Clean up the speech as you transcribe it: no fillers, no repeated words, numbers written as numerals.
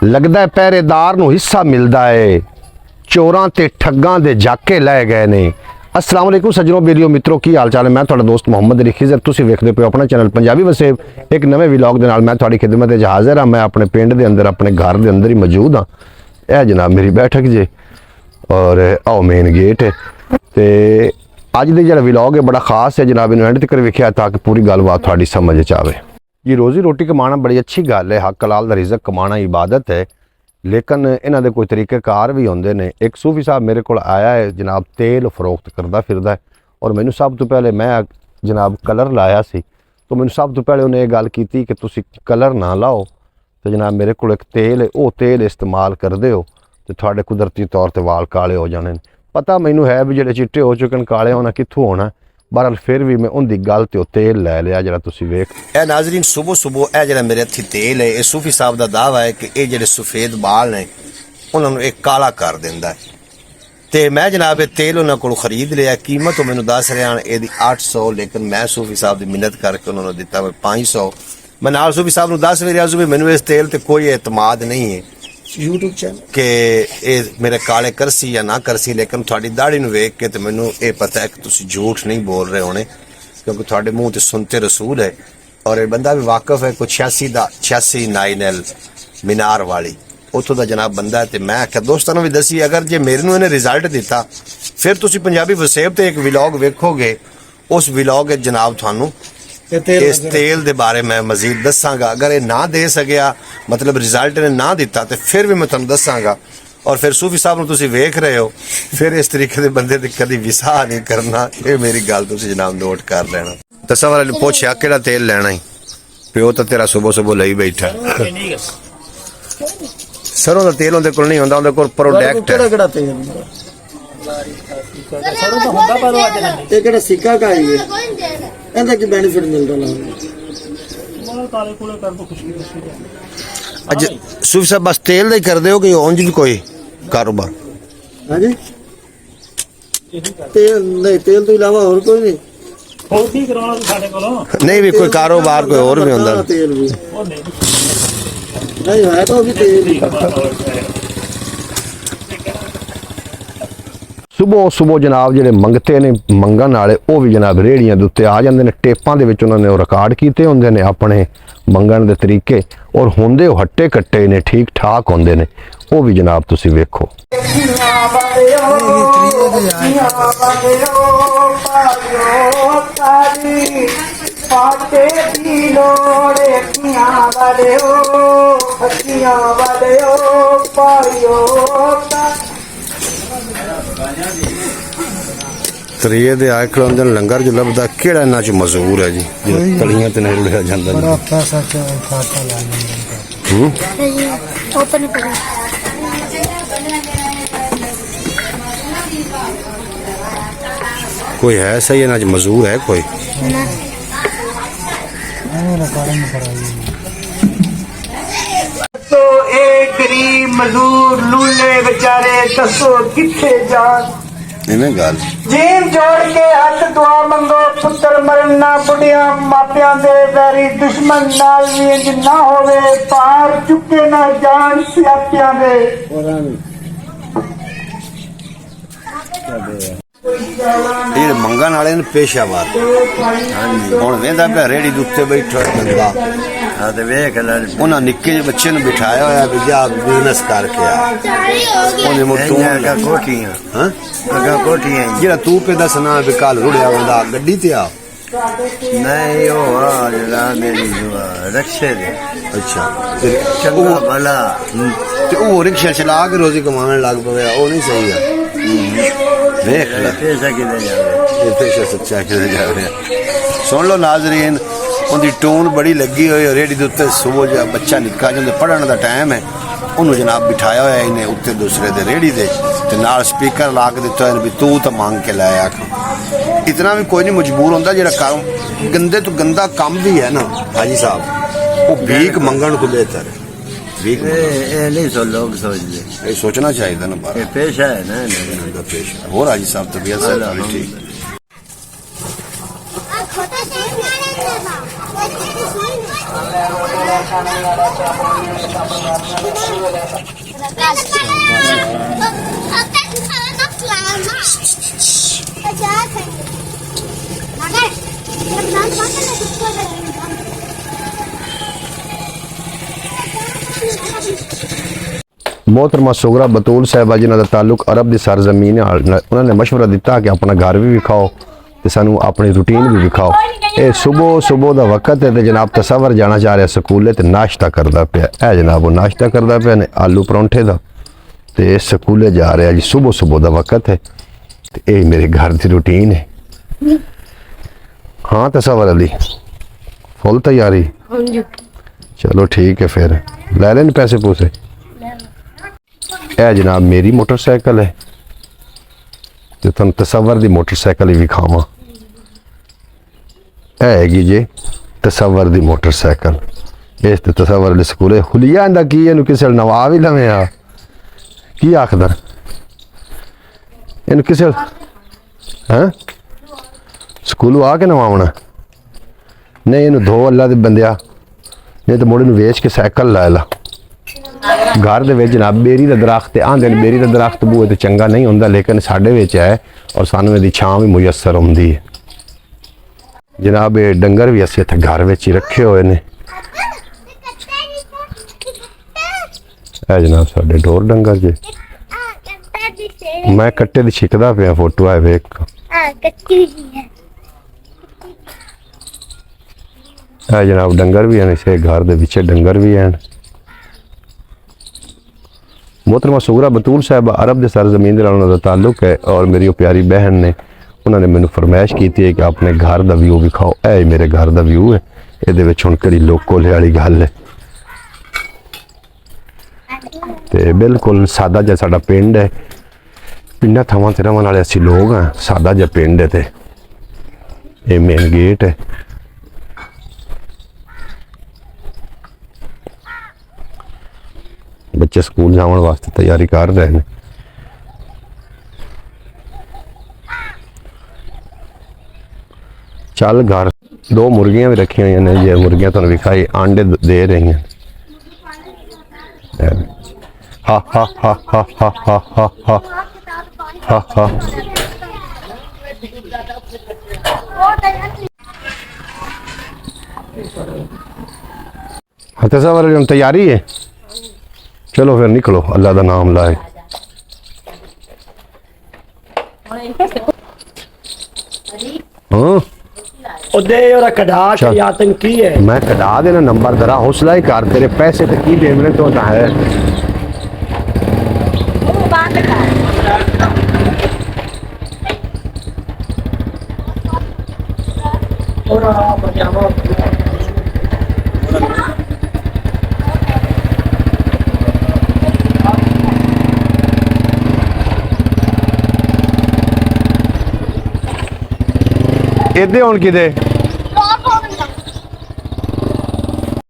लगदा है पहरेदार नूं हिस्सा मिलदा है, चोरां ते ठग्गां दे जाके लै गए ने। अस्सलाम वालेकुम सज्जनों, बेलियो मित्रों, की हाल चाल है? मैं तुहाडा दोस्त मोहम्मद अली खिज़र, तुसीं वेखदे पिओ अपना चैनल पंजाबी वसेब। एक नवे व्लॉग दे नाल मैं तुहाडी खिदमत च हाज़र हाँ। मैं अपने पिंड दे अंदर, अपने घर दे अंदर ही मौजूद हाँ। यह जनाब मेरी बैठक जे और आओ मेन गेट है। ते अज दे जिहड़ा व्लॉग है बड़ा खास है जनाब, इन्हूं एंड तक वेखिया ताकि पूरी गलबात तुहाडी समझ च आवे। जी रोज़ी रोटी कमाना बड़ी अच्छी गल है, हक हलाल दा रिज़क कमाना इबादत है, लेकिन इन्हां दे कोई तरीक़ेकार भी होंदे ने। एक सूफी साहब मेरे को आया है जनाब, तेल फरोख्त करदा फिरदा है, और मैनू सब तो पहले मैं जनाब कलर लाया सी, तो मैनू सब तो पहले उन्हें गल की कि तुसी कलर ना लाओ, तो जनाब मेरे को एक तेल है, वो तेल इस्तेमाल करदे हो तो थोड़े कुदरती तौर पर वाल काले हो जाने। पता मैनू है भी जो चिट्टे हो चुके काले होना कित्थों होना, बहरहाल फिर भी मैं उनकी गल तो तेल लै लिया जरा तुसी वेख। ए नाजरीन, सुबह सुबह ए जरा मेरे हथी तेल है, ये सूफी साहब का दावा है कि ये जेडे सफेद बाल ने उन्होंने एक काला कर देंदा है। ते मैं जनाब ये तेल उन्होंने को खरीद लिया, कीमत तो मैंने दस रहे हैं ये 800, लेकिन मैं सूफी साहब की मिन्नत करके उन्होंने दिता मैं 500। मैं नाल सूफी साहब को दस भी रहा भी मैंने इस तेल ते कोई एतमाद नहीं है यूट्यूब चैनल कि ये मेरे काले करसी या ना करसी, लेकिन थोड़ी दाढ़ी नूं वेख के तो मैनू ये पता है कि तुसी झूठ नहीं बोल रहे होने, क्योंकि थोड़े मुंह ते सुनते रसूल है। और ये बंदा भी वाकफ है, कोई 86 9L मीनार वाली उतों का जनाब बंदा है। तो मैं आख्या दोस्तों ने भी दसी, अगर जे मेरे नूं इन्हें रिजल्ट दिता फिर तुसी पंजाबी वसेब ते एक व्लॉग वेखोगे, उस व्लॉग जनाब थानू इस तेल दे बारे मैं मजीद दसांगा। अगर ये ना दे सकिया, मतलब रिजल्ट ने ना दिता, तो फिर भी मैं तुहानू दसांगा। और फिर सूफी साहब नूं तुसी वेख रहे हो, फिर इस तरीके दे बंदे ते कदी विसाह नहीं करना। ये मेरी गल तुसी जनाब नोट कर लेना। तस्वर अली पूछया केड़ा तेल लेना है, प्यो तो तेरा सुबह सुबह लई बैठा। सरों का तेल उनके कोल नहीं होंदा, उनके कोल प्रोडक्ट है। केड़ा तेल सरों तो होंदा पर आज ते केड़ा सिक्का का ही है, ਇਹਦਾ ਕੀ ਬੈਨੀਫਿਟ ਮਿਲਦਾ ਲਾਉਣ ਕਾਲੇ ਕੋਲੇ ਕਰ ਦੋ ਖੁਸ਼ੀ ਖੁਸ਼ੀ। ਅੱਜ सूफी साहब बस तेल ਦਾ ਹੀ ਕਰਦੇ ਹੋ ਕਿ ਉਂਝ ਵੀ ਕੋਈ ਕਾਰੋਬਾਰ? ਹਾਂਜੀ तेल नहीं, तेल ਤੋਂ ਇਲਾਵਾ ਹੋਰ ਕੋਈ ਨਹੀਂ। ਹੋਰ ਕੀ ਕਰਾਉਣਾ ਸਾਡੇ ਕੋਲੋਂ? ਨਹੀਂ ਵੀ ਕੋਈ ਕਾਰੋਬਾਰ ਕੋਈ ਹੋਰ ਵੀ ਹੁੰਦਾ? तेल भी ਉਹ ਨਹੀਂ नहीं है तो भी तेल ही। सुबह सुबह जनाब ਜਿਹੜੇ ਮੰਗਤੇ ਨੇ ਮੰਗਣ ਵਾਲੇ ਉਹ ਵੀ ਜਨਾਬ ਰੇੜੀਆਂ ਦੇ ਉੱਤੇ ਆ ਜਾਂਦੇ ਨੇ, ਟੇਪਾਂ ਦੇ ਵਿੱਚ ਉਹਨਾਂ ਨੇ ਉਹ ਰਿਕਾਰਡ ਕੀਤੇ ਹੁੰਦੇ ਨੇ ਆਪਣੇ ਮੰਗਣ ਦੇ ਤਰੀਕੇ, ਔਰ ਹੁੰਦੇ ਉਹ ਹੱਟੇ ਕੱਟੇ ਨੇ, ਠੀਕ ਠਾਕ ਹੁੰਦੇ ਨੇ, ਉਹ ਵੀ ਜਨਾਬ ਤੁਸੀਂ ਵੇਖੋ। पाटे दी लोड़े अखियां वाले ओ पायो ਤਰੀਏ ਦੇ ਆਏ ਖਲੋਂਦੇ ਨੇ ਲੰਗਰ ਜੋ ਲੱਭਦਾ ਕਿਹੜਾ ਇਹਨਾਂ ਚ ਮਜ਼ਦੂਰ ਹੈ ਜੀ, ਜਿਹੜਾ ਤਲੀਆਂ ਤੇ ਨਹੀਂ ਲਿਆ ਜਾਂਦਾ ਜੀ। पैसा खाता लाने ओपन करो। कोई है सही ਇਹਨਾਂ ਚ मजदूर है कोई? तो एक गरीब मजदूर लूले बेचारे दसो किथे जान, इन्हें गल जीव जोड़ के हथ दुआ मंगो, पुत्र मरण ना बुढ़िया मापियां दे वैरी दुश्मन नाल भी इंज ना होवे, पार चुके ना जान सियापियां दे। ਇਹ ਮੰਗਣ ਵਾਲੇ ਨੇ ਪੇਸ਼ਾਵਰ। ਹੁਣ ਵੇਂਦਾ ਪਿਆ ਰੇੜੀ ਦੇ ਉੱਤੇ ਬੈਠਾ ਬੰਦਾ, ਹਾਂ ਤੇ ਵੇਖ ਲੈ ਉਹਨਾਂ ਨਿੱਕੇ ਜਿਹੇ ਬੱਚੇ ਨੂੰ ਬਿਠਾਇਆ ਹੋਇਆ ਵੀ ਜਾ ਬਿਜ਼ਨਸ ਕਰਕੇ ਆ। ਉਹਨੇ ਮੋਟੂ ਅਗਾ ਕੋਠੀਆਂ, ਹਾਂ ਅਗਾ ਕੋਠੀਆਂ ਜਿਹੜਾ ਤੂੰ ਪੇ ਦੱਸਣਾ ਵੀ ਕੱਲ ਰੁੜਿਆ ਬੰਦਾ ਗੱਡੀ ਤੇ ਆ। ਨਹੀਂ ਉਹ ਆ ਜਿਹੜਾ ਮੇਰੀ ਰਕਸ਼ੇ ਦੇ। ਅੱਛਾ ਚੰਗਾ ਭਲਾ ਤੇ ਉਹ ਰਿਕਸ਼ਾ ਚਲਾ ਕੇ ਰੋਜ਼ੀ ਕਮਾਉਣ ਲੱਗ ਪਿਆ, ਉਹ ਨਹੀਂ ਸਹੀ ਆ। देख पैसा किधर जा रहा है, ये पैसा सच्चा किधर जा रहा है। सुन लो नाजरीन, उनकी टोन बड़ी लगी हुई है रेडी के उत्ते। सुबह जो बच्चा निक्का जो पढ़ने का टाइम है, उन्होंने जनाब बिठाया हुआ इन्हें उत्ते दूसरे दे रेडी दे ते नाल स्पीकर ला के दिता है भी तू तो मांग के लाया। इतना भी कोई नहीं मजबूर होंदा, जेड़ा काम गंदे तो गंदा काम भी है ना हाजी साहब, वो भीख मंगण को बेहतर है। नहीं सो लोग सोचते, ये सोचना चाहिए ना, पेशा है ना पेशा। और हाजी साहब तबीयत ठीक? मोहतरमा सुगरा बतूल साहिबा जिन्हों का ताल्लुक अरब की सरजमीन नाल उन्होंने मशवरा दिता कि अपना घर भी विखाओ तो सानू अपनी रूटीन भी विखाओ। ये सुबह सुबह का वक्त है तो जनाब तसवर जाना चाह रहा स्कूले तो नाश्ता करता पाया है जनाब वो नाश्ता करता पाया ने आलू परौंठे का तो स्कूले जा रहा जी सुबह सुबह का वक्त है तो ये मेरे घर की रूटीन है। हाँ तसवर अली फुल तैयारी चलो ठीक है फिर ले लें पैसे पूसे। यह जनाब मेरी मोटरसाइकिल है तो तुम तसवर की मोटरसाइकिल ही विखावा हैगी जे तसवर की मोटरसाइकिल इस तसवर के स्कूले हुलिया इंदा की इनू किसी नवा भी लवे आ की आखदा इन किसी हैं स्कूलों आके नवावना नहीं इनू दो अल्लाह दे बंदिया नहीं तो मुड़े नू वेच के साइकिल ला ला। घर दे विच जनाब बेरी का दरख्त आंदे ने बेरी का दरख्त बूए तो चंगा नहीं होंदा लेकिन साडे विच है और सानू इहदी छां भी मुयसर होंदी है। जनाब ये डंगर भी असीं इत्थे घर विच ही रखे हुए ने है जनाब साडे ढोर डंगर जे मैं कट्टे दी छिकदा पिया फोटो है वेख है जनाब डंगर भी हैं इसे घर दे विच डंगर भी हैं। मोहतरमा सुगरा बतूल साहब अरब के सरजमीन का ताल्लुक है और मेरी प्यारी बहन ने उन्होंने मैंने फरमाइश की है कि अपने घर का व्यू विखाओ। ऐ मेरे घर का व्यू है ये हुण कड़ी लोकोले वाली गल है तो बिल्कुल सादा जिहा साडा पिंड है पिंडा थवां ते रहण वाले असीं लोग हैं सादा जिहा पिंड है तो ये मेन गेट है। बच्चे स्कूल जाने वास्ते तैयारी कर रहे हैं। चल घर दो मुर्गियां भी रखी हुई ने ये मुर्गियां तुहानूं विखाई अंडे दे रही हैं। हा हा हा हा हा हा हा हा हा हा हते वाले तैयारी है चलो फिर निकलो अल्लाह का नाम लाए। हाँ मैं कढ़ा देना नंबर दरा हौसला ही कर तेरे पैसे तो की देने तो है इधे हूँ कि